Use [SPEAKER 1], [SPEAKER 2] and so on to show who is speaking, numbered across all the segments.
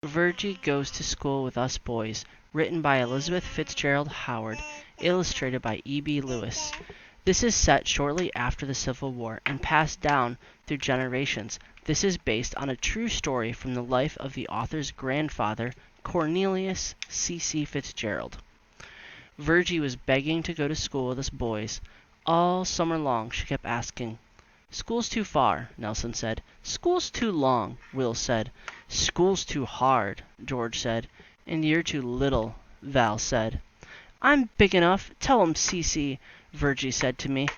[SPEAKER 1] Virgie Goes to School with Us Boys, written by Elizabeth Fitzgerald Howard, illustrated by E.B. Lewis. This is set shortly after the Civil War and passed down through generations. This is based on a true story from the life of the author's grandfather, Cornelius C.C. Fitzgerald. Virgie was begging to go to school with us boys. All summer long she kept asking. "School's too far," Nelson said. "School's too long," Will said. "School's too hard," George said. "And you're too little," Val said. "I'm big enough. Tell 'em, Cece," Virgie said to me.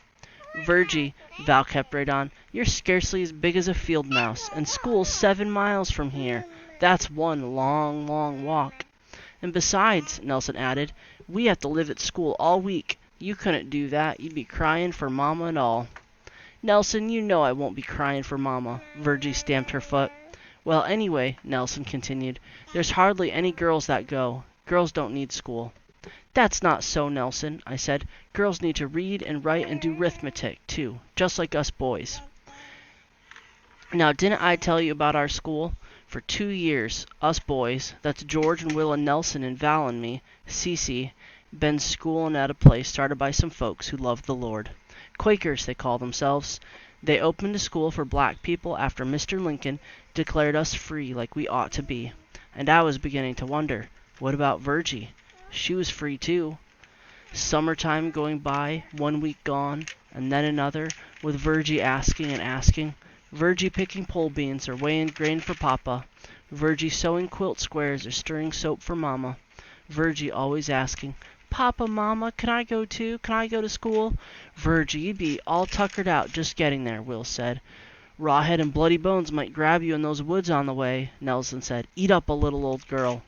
[SPEAKER 1] "Virgie," Val kept right on, "you're scarcely as big as a field mouse, and school's 7 miles from here. That's one long, long walk. And besides," Nelson added, "we have to live at school all week. You couldn't do that. You'd be crying for Mama and all." "Nelson, you know I won't be crying for Mama." Virgie stamped her foot. "Well, anyway," Nelson continued, "there's hardly any girls that go. Girls don't need school." "That's not so, Nelson," I said. "Girls need to read and write and do 'rithmetic, too, just like us boys." Now, didn't I tell you about our school? For 2 years, us boys, that's George and Will and Nelson and Val and me, Cece, been schoolin' at a place started by some folks who loved the Lord. Quakers, they call themselves. They opened a school for black people after Mr. Lincoln declared us free like we ought to be. And I was beginning to wonder, what about Virgie? She was free too. Summertime going by, 1 week gone, and then another, with Virgie asking and asking. Virgie picking pole beans or weighing grain for Papa. Virgie sewing quilt squares or stirring soap for Mama. Virgie always asking, "Papa, Mama, can I go too? Can I go to school?" "Virgie, you'd be all tuckered out just getting there," Will said. "Rawhead and Bloody Bones might grab you in those woods on the way," Nelson said. "Eat up a little old girl."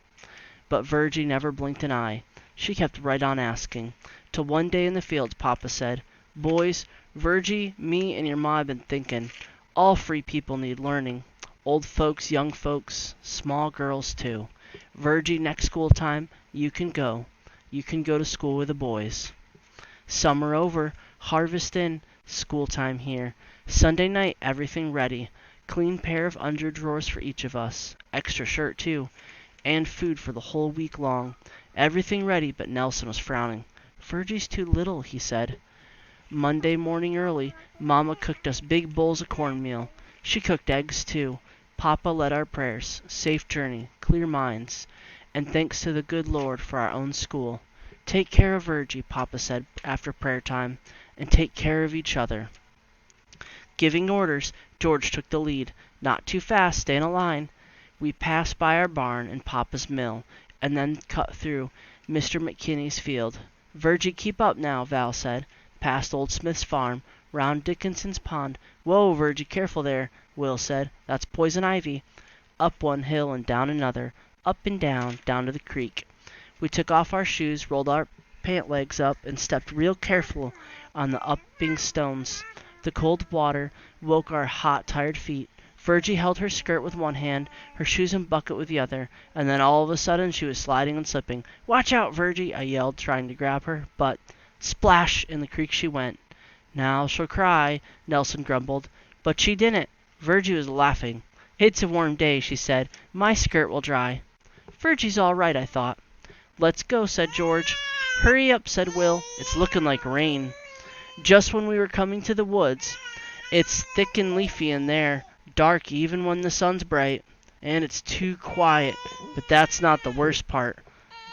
[SPEAKER 1] But Virgie never blinked an eye. She kept right on asking, till one day in the fields Papa said, "Boys, Virgie, me, and your ma have been thinking. All free people need learning. Old folks, young folks, small girls too. Virgie, next school time, you can go. You can go to school with the boys." Summer over, harvest in, school time here. Sunday night, everything ready. Clean pair of underdrawers for each of us. Extra shirt too. And food for the whole week long. Everything ready, but Nelson was frowning. "Virgie's too little," he said. Monday morning early, Mama cooked us big bowls of cornmeal. She cooked eggs too. Papa led our prayers. Safe journey, clear minds, and thanks to the good Lord for our own school. "Take care of Virgie," Papa said after prayer time, "and take care of each other." Giving orders, George took the lead. "Not too fast, stay in a line." We passed by our barn and Papa's mill, and then cut through Mr. McKinney's field. "Virgie, keep up now," Val said. Past Old Smith's farm, round Dickinson's pond. "Whoa, Virgie, careful there," Will said. "That's poison ivy." Up one hill and down another, up and down to the creek. We took off our shoes, rolled our pant legs up, and stepped real careful on the upping stones. The cold water woke our hot, tired feet. Virgie held her skirt with one hand, her shoes and bucket with the other, and then all of a sudden she was sliding and slipping. "Watch out, Virgie!" I yelled, trying to grab her, but splash! In the creek she went. "Now she'll cry," Nelson grumbled, but she didn't. Virgie was laughing. "It's a warm day," she said. "My skirt will dry." "Virgie's all right," I thought. "Let's go," said George. "Hurry up," said Will. "It's looking like rain." Just when we were coming to the woods. It's thick and leafy in there, dark even when the sun's bright, and it's too quiet, but that's not the worst part.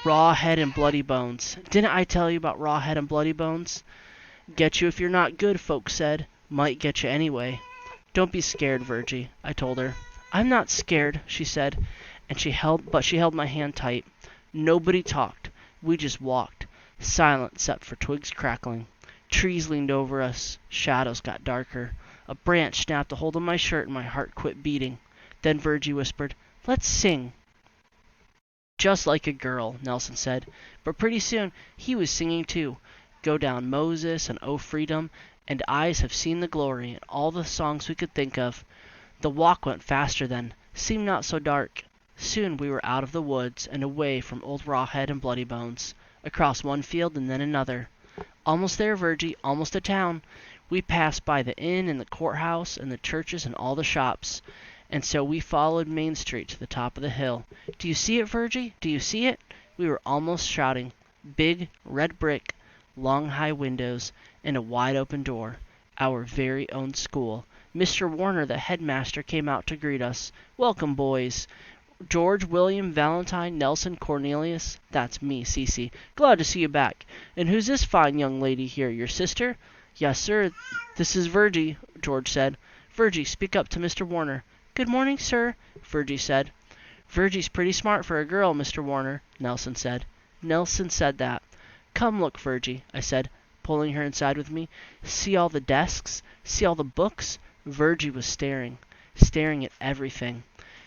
[SPEAKER 1] Rawhead and Bloody Bones. Didn't I tell you about Rawhead and Bloody Bones? "Get you if you're not good," folks said. Might get you anyway. "Don't be scared, Virgie," I told her. "I'm not scared," she said, and she held my hand tight. Nobody talked. We just walked, silent except for twigs crackling. Trees leaned over us. Shadows got darker. A branch snapped a hold of my shirt and my heart quit beating. Then Virgie whispered, "Let's sing." "Just like a girl," Nelson said. But pretty soon he was singing too. "Go Down Moses" and "O Freedom" and "Eyes Have Seen the Glory" and all the songs we could think of. The walk went faster then, seemed not so dark. Soon we were out of the woods and away from old Rawhead and Bloody Bones, across one field and then another. "Almost there, Virgie, almost at town." We passed by the inn and the courthouse and the churches and all the shops, And so we followed Main Street to the top of the hill. Do you see it, Virgie? Do you see it? We were almost shouting. Big, red brick, long high windows, and a wide open door. Our very own school. Mr. Warner, the headmaster, came out to greet us. Welcome, boys. George, William, Valentine, Nelson, Cornelius. That's me, Cece. Glad to see you back. And who's this fine young lady here? Your sister? Yes, sir. This is Virgie, George said. Virgie, speak up to Mr. Warner. Good morning, sir, Virgie said. Virgie's pretty smart for a girl, Mr. Warner, Nelson said. Nelson said that. Come look, Virgie, I said, pulling her inside with me. See all the desks? See all the books? Virgie was staring at everything.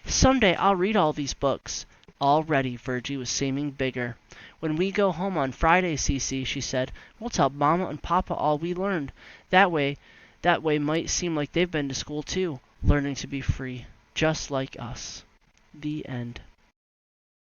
[SPEAKER 1] Someday I'll read all these books. Already Virgie was seeming bigger. When we go home on Friday, Cece, she said, we'll tell Mama and Papa all we learned. That way might seem like they've been to school too, learning to be free, just like us. The end.